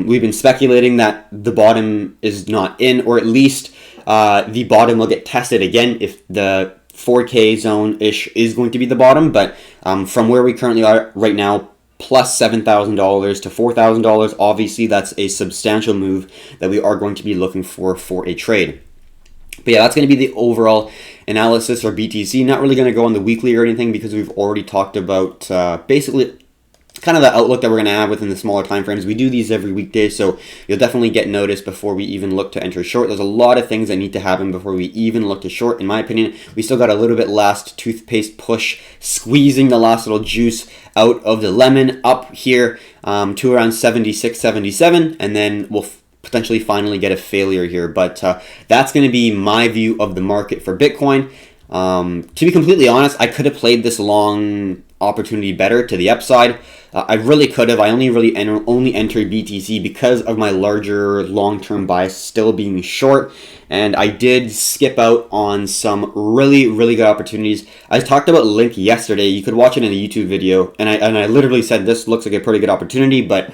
we've been speculating that the bottom is not in, or at least the bottom will get tested again if the 4K zone-ish is going to be the bottom. But from where we currently are right now, plus $7,000 to $4,000, obviously that's a substantial move that we are going to be looking for a trade. But yeah, that's going to be the overall analysis for BTC. Not really going to go on the weekly or anything because we've already talked about basically kind of the outlook that we're going to have within the smaller time frames. We do these every weekday, so you'll definitely get notice before we even look to enter short. There's a lot of things that need to happen before we even look to short. In my opinion, we still got a little bit last toothpaste push, squeezing the last little juice out of the lemon up here to around 76, 77, and then we'll potentially finally get a failure here. But that's going to be my view of the market for Bitcoin. To be completely honest, I could have played this long opportunity better to the upside. I really could have. I only entered BTC because of my larger long-term bias still being short, and I did skip out on some really good opportunities. I talked about Link yesterday. You could watch it in a YouTube video, and I literally said this looks like a pretty good opportunity, but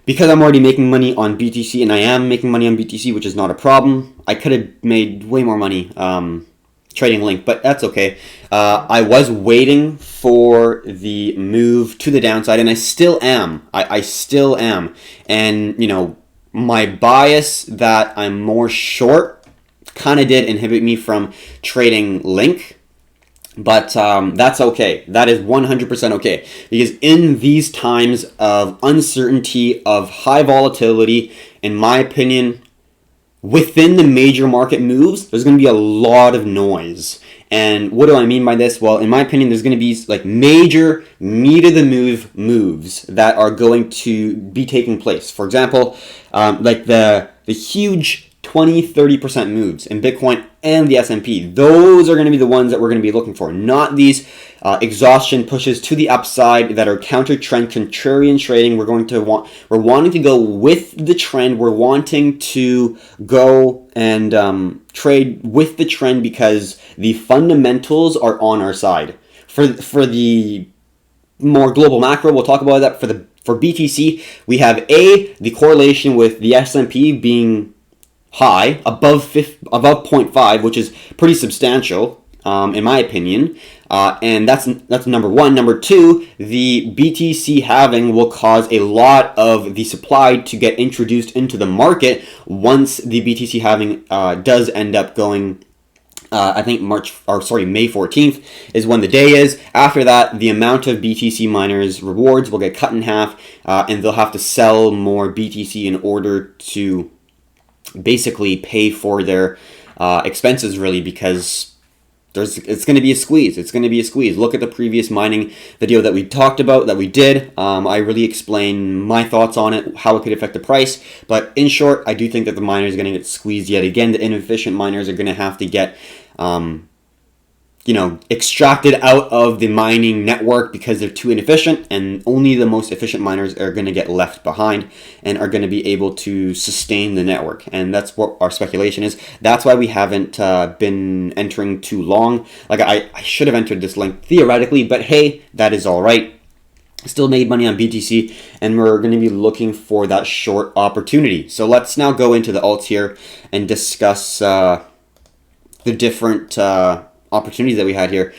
because I'm already making money on BTC, and I am making money on BTC, which is not a problem, I could have made way more money trading Link, but that's okay. I was waiting for the move to the downside, and I still am. I still am. And, you know, my bias that I'm more short kind of did inhibit me from trading Link. But that's okay. That is 100% okay. Because in these times of uncertainty, of high volatility, in my opinion, within the major market moves, there's going to be a lot of noise. And what do I mean by this? Well, in my opinion, there's going to be like major meat of the move moves that are going to be taking place. For example, like the huge 20-30% moves in Bitcoin and the S&P. Those are going to be the ones that we're going to be looking for, not these exhaustion pushes to the upside that are counter trend, contrarian trading. We're wanting to go with the trend. We're wanting to go and trade with the trend because the fundamentals are on our side. For the more global macro, we'll talk about that. For BTC, we have the correlation with the S&P being high, above 0.5, which is pretty substantial, in my opinion. And that's number one. Number two, the BTC halving will cause a lot of the supply to get introduced into the market once the BTC halving does end up going. I think May 14th is when the day is. After that, the amount of BTC miners' rewards will get cut in half, and they'll have to sell more BTC in order to basically pay for their expenses, really, because it's going to be a squeeze. It's going to be a squeeze. Look at the previous mining video that we talked about, that we did. I really explained my thoughts on it, how it could affect the price. But in short, I do think that the miners are going to get squeezed yet again. The inefficient miners are going to have to get extracted out of the mining network because they're too inefficient, and only the most efficient miners are going to get left behind and are going to be able to sustain the network. And that's what our speculation is. That's why we haven't been entering too long. Like, I should have entered this link theoretically, but hey, that is all right. Still made money on BTC, and we're going to be looking for that short opportunity. So let's now go into the alts here and discuss the different opportunities that we had here.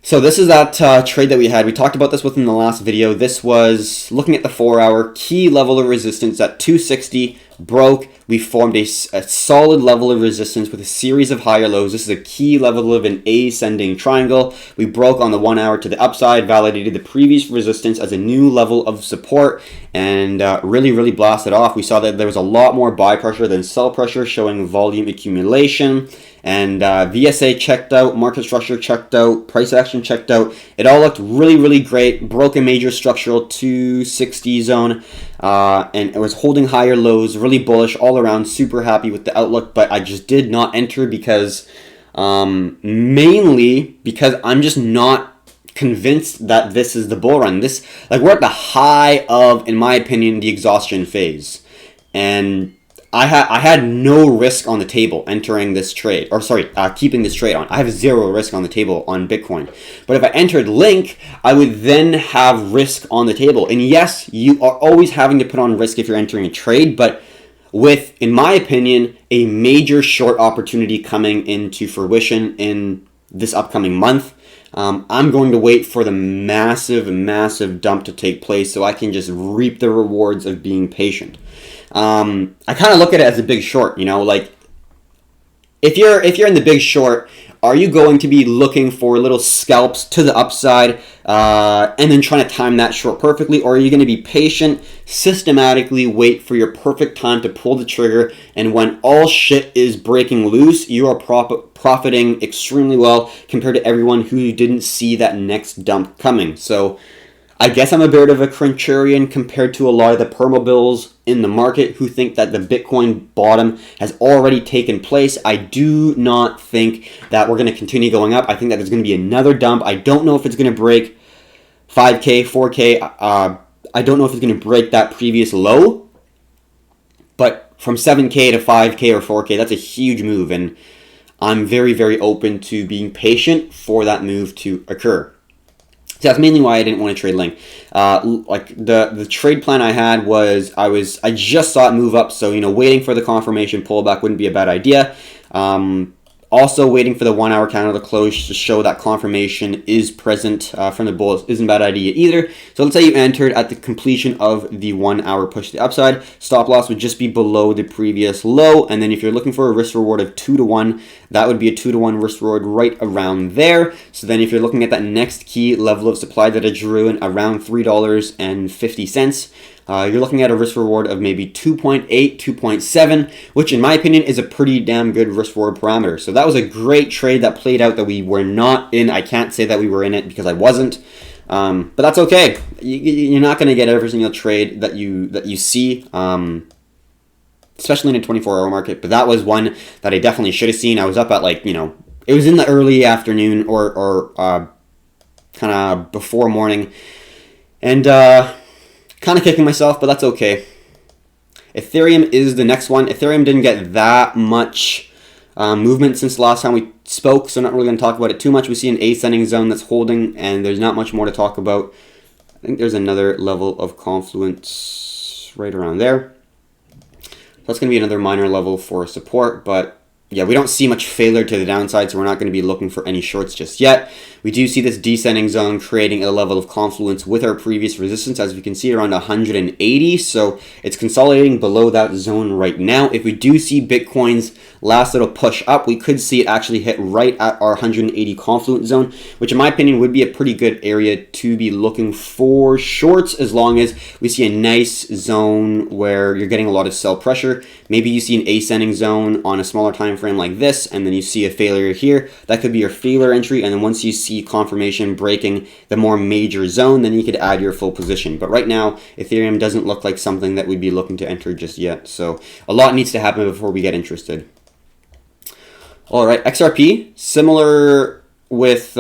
So this is that trade that we had. We talked about this within the last video. This was looking at the 4-hour key level of resistance at 260, broke. We formed a solid level of resistance with a series of higher lows. This is a key level of an ascending triangle. We broke on the 1 hour to the upside, validated the previous resistance as a new level of support, and really blasted off. We saw that there was a lot more buy pressure than sell pressure, showing volume accumulation. And VSA checked out, market structure checked out, price action checked out. It all looked really great. Broke a major structural 260 zone, and it was holding higher lows, really bullish all around, super happy with the outlook. But I just did not enter because, mainly because I'm just not convinced that this is the bull run. We're at the high of, in my opinion, the exhaustion phase. And I had no risk on the table entering this trade, or sorry, keeping this trade on. I have zero risk on the table on Bitcoin. But if I entered Link, I would then have risk on the table. And yes, you are always having to put on risk if you're entering a trade, but with, in my opinion, a major short opportunity coming into fruition in this upcoming month, I'm going to wait for the massive dump to take place so I can just reap the rewards of being patient. I kind of look at it as a big short, like if you're in the big short, are you going to be looking for little scalps to the upside and then trying to time that short perfectly, or are you going to be patient, systematically wait for your perfect time to pull the trigger, and when all shit is breaking loose, you are profiting extremely well compared to everyone who didn't see that next dump coming? So I guess I'm a bit of a contrarian compared to a lot of the permabills in the market who think that the Bitcoin bottom has already taken place. I do not think that we're going to continue going up. I think that there's going to be another dump. I don't know if it's going to break 5K, 4K. I don't know if it's going to break that previous low. But from 7K to 5K or 4K, that's a huge move. And I'm very open to being patient for that move to occur. So that's mainly why I didn't want to trade Link. The trade plan I had was I just saw it move up, so waiting for the confirmation pullback wouldn't be a bad idea. Also, waiting for the 1 hour candle to close to show that confirmation is present from the bulls isn't a bad idea either. So let's say you entered at the completion of the 1 hour push to the upside. Stop loss would just be below the previous low. And then if you're looking for a risk reward of 2 to 1, that would be a 2 to 1 risk reward right around there. So then if you're looking at that next key level of supply that I drew in around $3.50, you're looking at a risk reward of maybe 2.8, 2.7, which in my opinion is a pretty damn good risk reward parameter. So that was a great trade that played out that we were not in. I can't say that we were in it because I wasn't, but that's okay. You're not going to get every single trade that you see, especially in a 24-hour market. But that was one that I definitely should have seen. I was up at it was in the early afternoon or kind of before morning, and kind of kicking myself, but that's okay. Ethereum is the next one. Ethereum didn't get that much movement since the last time we spoke, so I'm not really going to talk about it too much. We see an ascending zone that's holding, and there's not much more to talk about. I think there's another level of confluence right around there. So that's going to be another minor level for support, but yeah, we don't see much failure to the downside, so we're not going to be looking for any shorts just yet. We do see this descending zone creating a level of confluence with our previous resistance, as we can see around 180. So it's consolidating below that zone right now. If we do see Bitcoin's last little push up, we could see it actually hit right at our 180 confluence zone, which in my opinion would be a pretty good area to be looking for shorts, as long as we see a nice zone where you're getting a lot of sell pressure. Maybe you see an ascending zone on a smaller time time frame like this, and then you see a failure here, that could be your failure entry. And then once you see confirmation breaking the more major zone, then you could add your full position. But right now, Ethereum doesn't look like something that we'd be looking to enter just yet. So a lot needs to happen before we get interested. All right, XRP, similar with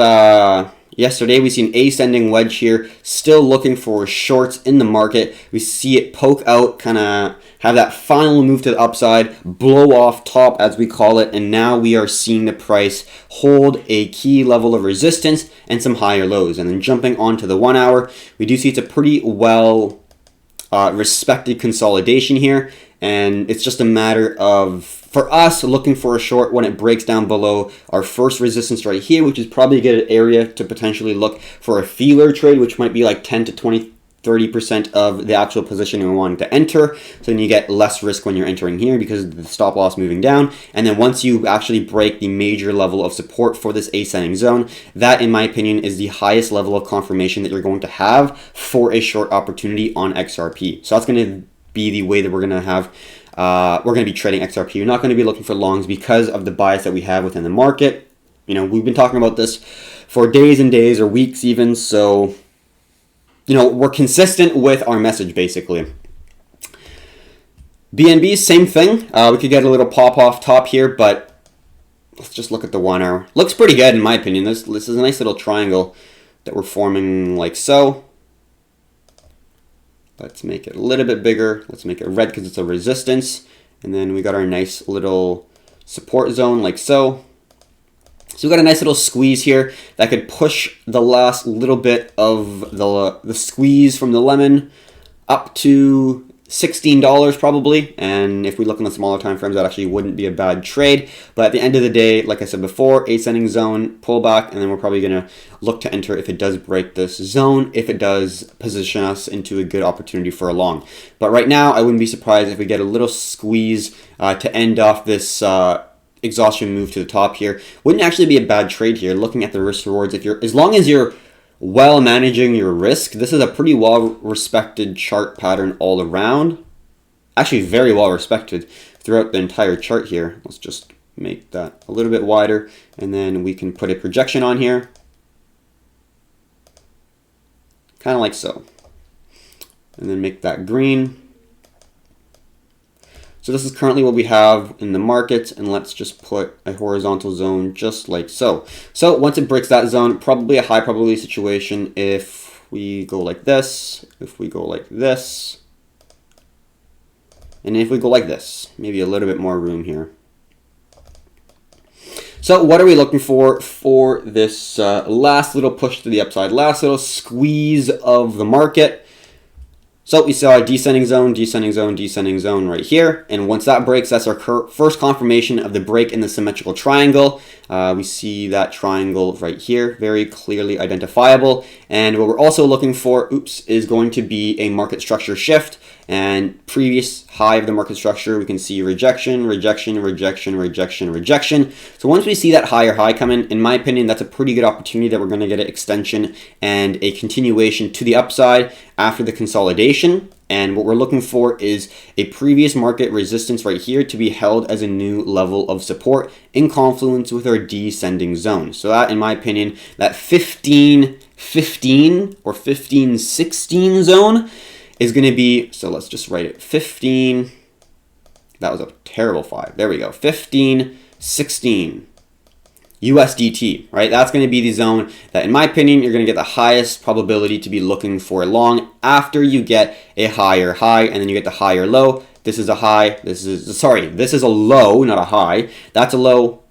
yesterday, we see an ascending wedge here, still looking for shorts in the market. We see it poke out, kind of have that final move to the upside, blow off top as we call it, and now we are seeing the price hold a key level of resistance and some higher lows. And then jumping onto the 1 hour, we do see it's a pretty well respected consolidation here, and it's just a matter of, for us, looking for a short when it breaks down below our first resistance right here, which is probably a good area to potentially look for a feeler trade, which might be like 10 to 20, 30% of the actual position we wanted to enter. So then you get less risk when you're entering here because of the stop loss moving down. And then once you actually break the major level of support for this ascending zone, that in my opinion is the highest level of confirmation that you're going to have for a short opportunity on XRP. So that's going to be the way that we're going to have we're going to be trading XRP. You're not going to be looking for longs because of the bias that we have within the market. You know, we've been talking about this for days and days or weeks even. So, you know, we're consistent with our message basically. BNB, same thing. We could get a little pop off top here, but let's just look at the 1 hour. Looks pretty good in my opinion. This is a nice little triangle that we're forming like so. Let's make it a little bit bigger. Let's make it red because it's a resistance. And then we got our nice little support zone like so. So we got a nice little squeeze here that could push the last little bit of the squeeze from the lemon up to $16 probably. And if we look in the smaller time frames, that actually wouldn't be a bad trade. But at the end of the day, like I said before, ascending zone, pullback, and then we're probably going to look to enter if it does break this zone, if it does position us into a good opportunity for a long. But right now, I wouldn't be surprised if we get a little squeeze to end off this exhaustion move to the top here. Wouldn't actually be a bad trade here, looking at the risk rewards. As long as you're well managing your risk, this is a pretty well respected chart pattern all around. Actually very well respected throughout the entire chart here. Let's just make that a little bit wider, and then we can put a projection on here, kind of like so, and then make that green. So this is currently what we have in the market, and let's just put a horizontal zone just like so. So once it breaks that zone, probably a high probability situation if we go like this, if we go like this, and if we go like this, maybe a little bit more room here. So what are we looking for this last little push to the upside, last little squeeze of the market? So we saw a descending zone, descending zone, descending zone right here. And once that breaks, that's our first confirmation of the break in the symmetrical triangle. We see that triangle right here, very clearly identifiable. And what we're also looking for, is going to be a market structure shift. And previous high of the market structure, we can see rejection, rejection, rejection, rejection, rejection. So once we see that higher high come in my opinion, that's a pretty good opportunity that we're going to get an extension and a continuation to the upside after the consolidation. And what we're looking for is a previous market resistance right here to be held as a new level of support in confluence with our descending zone. So that, in my opinion, that 15.15 or 15.16 zone is going to be, so let's just write it, 15, that was a terrible 5, there we go, 15.16 USDT, right? That's going to be the zone that, in my opinion, you're going to get the highest probability to be looking for a long after you get a higher high, and then you get the higher low. This is a high, this is a low, not a high. That's a low,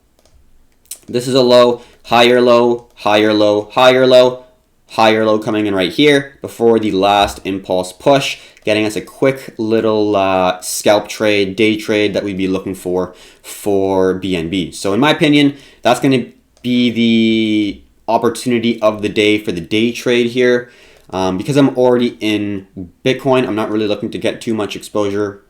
this is a low, higher low, higher low, higher low, higher low coming in right here before the last impulse push, getting us a quick little scalp trade, day trade that we'd be looking for BNB. So in my opinion, that's going to be the opportunity of the day for the day trade here. Because I'm already in Bitcoin, I'm not really looking to get too much exposure.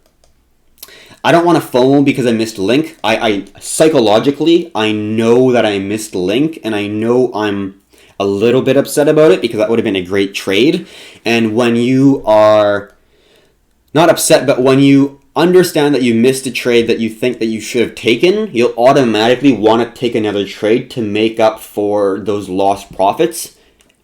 I don't want to FOMO because I missed Link. I psychologically, I know that I missed Link, and I know I'm a little bit upset about it because that would have been a great trade. And when you are not upset, but when you understand that you missed a trade that you think that you should have taken, you'll automatically want to take another trade to make up for those lost profits.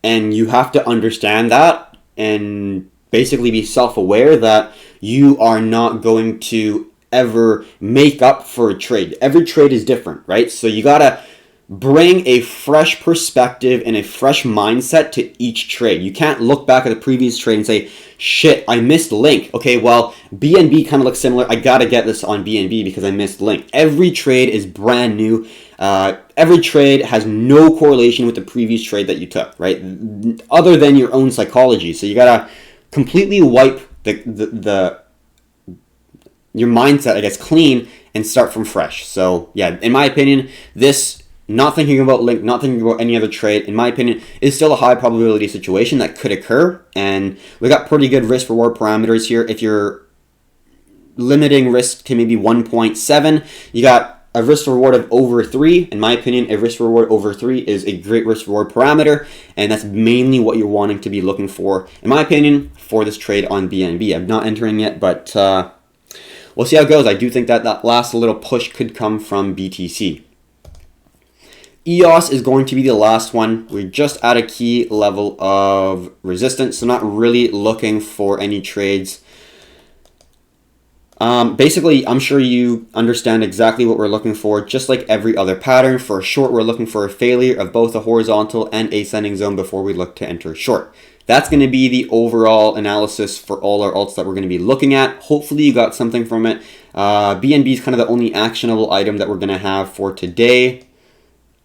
And you have to understand that and basically be self-aware that you are not going to ever make up for a trade. Every trade is different, right? So you gotta bring a fresh perspective and a fresh mindset to each trade. You can't look back at the previous trade and say, shit, I missed Link. Okay, well, BNB kind of looks similar. I gotta get this on BNB because I missed Link. Every trade is brand new. Every trade has no correlation with the previous trade that you took, right? Other than your own psychology. So you gotta completely wipe your mindset, I guess, clean and start from fresh. So yeah, in my opinion, this not thinking about Link, not thinking about any other trade, in my opinion, is still a high probability situation that could occur. And we got pretty good risk reward parameters here. If you're limiting risk to maybe 1.7, you got a risk reward of over 3. In my opinion, a risk reward over 3 is a great risk reward parameter, and that's mainly what you're wanting to be looking for, in my opinion, for this trade on BNB. I'm not entering yet, but we'll see how it goes. I do think that that last little push could come from BTC. EOS is going to be the last one. We're just at a key level of resistance, so not really looking for any trades. Basically, I'm sure you understand exactly what we're looking for. Just like every other pattern, for a short, we're looking for a failure of both a horizontal and ascending zone before we look to enter short. That's going to be the overall analysis for all our alts that we're going to be looking at. Hopefully you got something from it. BNB is kind of the only actionable item that we're going to have for today.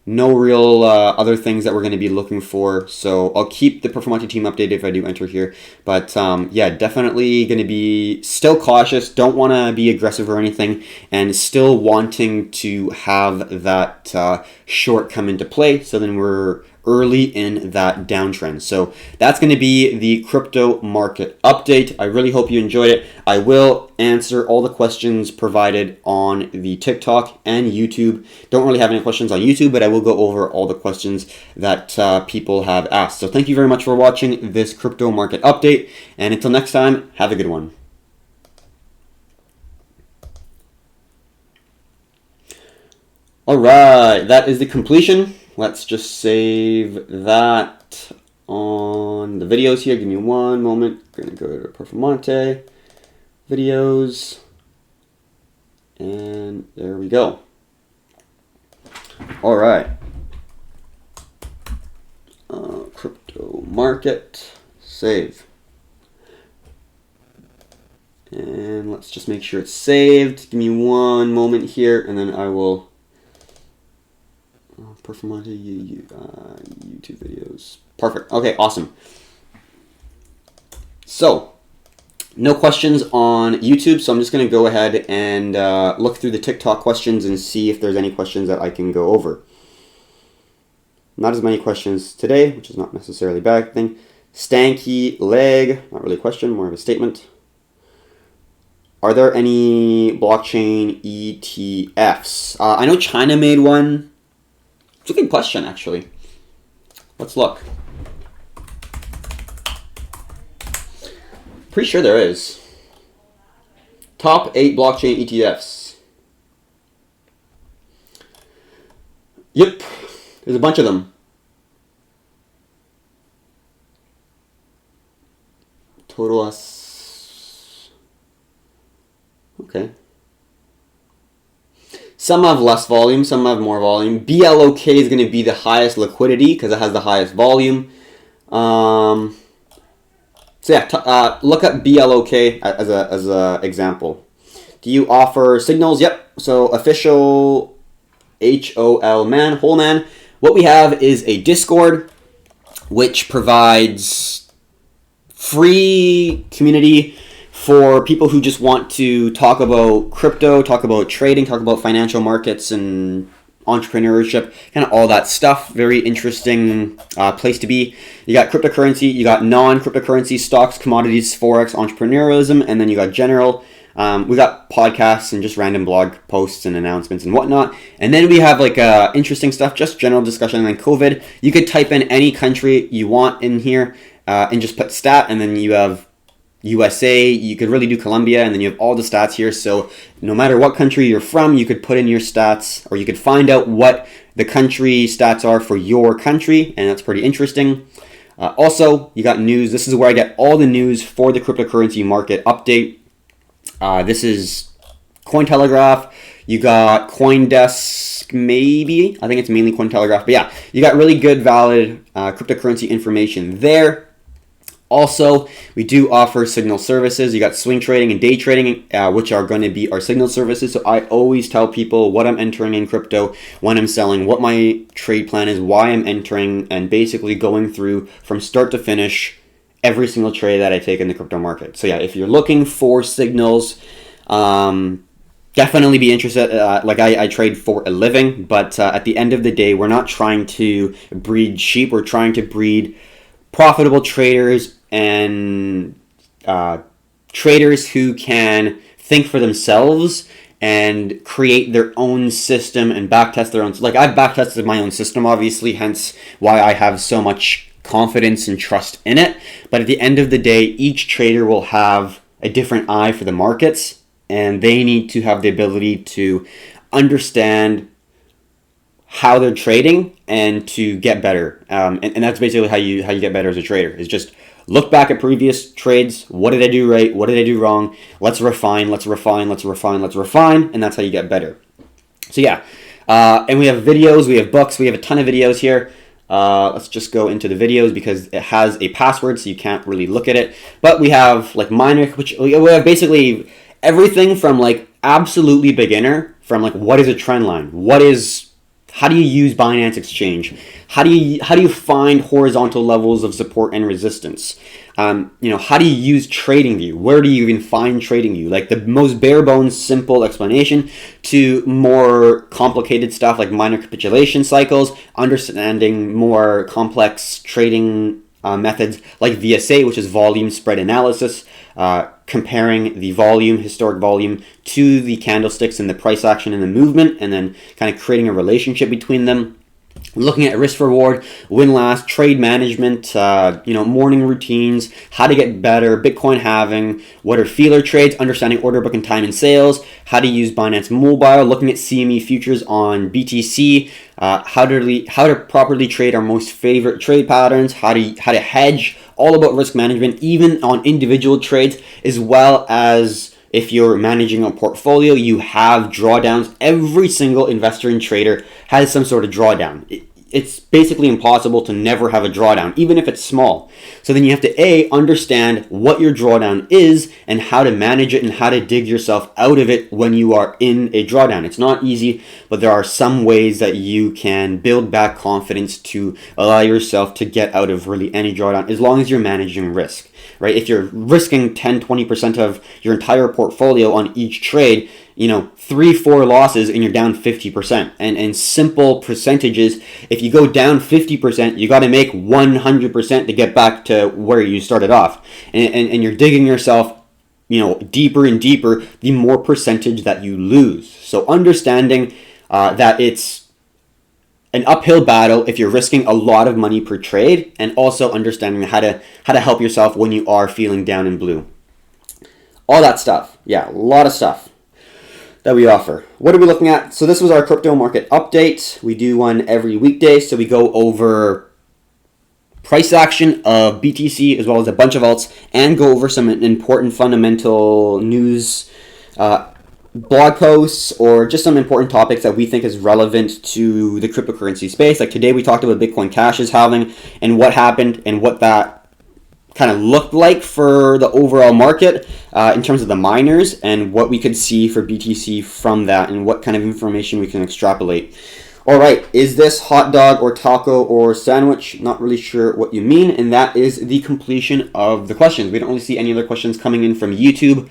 No real other things that we're going to be looking for. So I'll keep the Performante team updated if I do enter here. But yeah, definitely going to be still cautious. Don't want to be aggressive or anything. And still wanting to have that short come into play. So then we're early in that downtrend. So that's going to be the crypto market update. I really hope you enjoyed it. I will answer all the questions provided on the TikTok and YouTube. Don't really have any questions on YouTube, but I will go over all the questions that people have asked. So thank you very much for watching this crypto market update. And until next time, have a good one. All right, that is the completion. Let's just save that on the videos here. Give me one moment. I'm going to go to Performante, videos, and there we go. All right. Crypto market, save. And let's just make sure it's saved. Give me one moment here, and then I will... Performante YouTube videos. Perfect. Okay, awesome. So, no questions on YouTube, so I'm just going to go ahead and look through the TikTok questions and see if there's any questions that I can go over. Not as many questions today, which is not necessarily a bad thing. Stanky leg, not really a question, more of a statement. Are there any blockchain ETFs? I know China made one. It's a good question, actually. Let's look. Pretty sure there is. Top 8 blockchain ETFs. Yep, there's a bunch of them. Total us. Okay. Some have less volume, some have more volume. BLOK is going to be the highest liquidity because it has the highest volume. So yeah, look at BLOK as a example. Do you offer signals? Yep. So official HOL man, whole man. What we have is a Discord, which provides free community for people who just want to talk about crypto, talk about trading, talk about financial markets and entrepreneurship, kind of all that stuff. Very interesting place to be. You got cryptocurrency, you got non-cryptocurrency, stocks, commodities, forex, entrepreneurialism, and then you got general. We got podcasts and just random blog posts and announcements and whatnot. And then we have like interesting stuff, just general discussion on COVID. You could type in any country you want in here and just put stat, and then you have USA, you could really do Colombia, and then you have all the stats here. So no matter what country you're from, you could put in your stats, or you could find out what the country stats are for your country, and that's pretty interesting. Also, you got news. This is where I get all the news for the cryptocurrency market update. This is Cointelegraph. You got CoinDesk, maybe. I think it's mainly Cointelegraph. But yeah, you got really good, valid cryptocurrency information there. Also, we do offer signal services. You got swing trading and day trading, which are going to be our signal services. So I always tell people what I'm entering in crypto, when I'm selling, what my trade plan is, why I'm entering, and basically going through from start to finish every single trade that I take in the crypto market. So yeah, if you're looking for signals, definitely be interested. Like I trade for a living, but at the end of the day, we're not trying to breed sheep. We're trying to breed profitable traders and traders who can think for themselves and create their own system and backtest their own. Like I've backtested my own system, obviously, hence why I have so much confidence and trust in it. But at the end of the day, each trader will have a different eye for the markets, and they need to have the ability to understand how they're trading and to get better. And that's basically how you get better as a trader, is just look back at previous trades. What did I do right? What did I do wrong? Let's refine, let's refine, let's refine, let's refine. And that's how you get better. So yeah, and we have videos, we have books, we have a ton of videos here. Let's just go into the videos because it has a password, so you can't really look at it. But we have like minor, which we have basically everything from like absolutely beginner, from like what is a trend line? How do you use Binance Exchange? How do you find horizontal levels of support and resistance? How do you use TradingView? Where do you even find TradingView? Like the most bare bones, simple explanation to more complicated stuff like minor capitulation cycles, understanding more complex trading methods like VSA, which is volume spread analysis, comparing the volume, historic volume, to the candlesticks and the price action and the movement, and then kind of creating a relationship between them. Looking at risk reward, win last, trade management, morning routines, how to get better, Bitcoin halving, what are feeler trades, understanding order book and time and sales, how to use Binance Mobile, looking at CME futures on BTC, how to properly trade our most favorite trade patterns, how to hedge, all about risk management, even on individual trades, as well as if you're managing a portfolio, you have drawdowns. Every single investor and trader has some sort of drawdown. It's basically impossible to never have a drawdown, even if it's small. So then you have to understand what your drawdown is and how to manage it and how to dig yourself out of it when you are in a drawdown. It's not easy, but there are some ways that you can build back confidence to allow yourself to get out of really any drawdown, as long as you're managing risk, right? If you're risking 10-20% of your entire portfolio on each trade, 3-4 losses and you're down 50%. And simple percentages, if you go down 50%, you got to make 100% to get back to where you started off. And you're digging yourself, deeper and deeper, the more percentage that you lose. So understanding that it's an uphill battle if you're risking a lot of money per trade, and also understanding how to help yourself when you are feeling down in blue. All that stuff. Yeah, a lot of stuff that we offer. What are we looking at? So this was our crypto market update. We do one every weekday. So we go over price action of BTC as well as a bunch of alts, and go over some important fundamental news, blog posts, or just some important topics that we think is relevant to the cryptocurrency space. Like today we talked about Bitcoin Cash's halving and what happened and what that kind of looked like for the overall market in terms of the miners, and what we could see for BTC from that, and what kind of information we can extrapolate. All right, is this hot dog or taco or sandwich? Not really sure what you mean, and that is the completion of the questions. We don't really see any other questions coming in from YouTube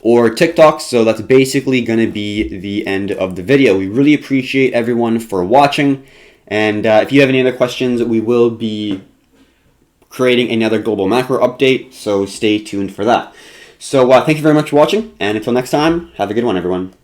or TikTok, so that's basically going to be the end of the video. We really appreciate everyone for watching, and if you have any other questions, we will be creating another global macro update, so stay tuned for that. So thank you very much for watching, and until next time, have a good one, everyone.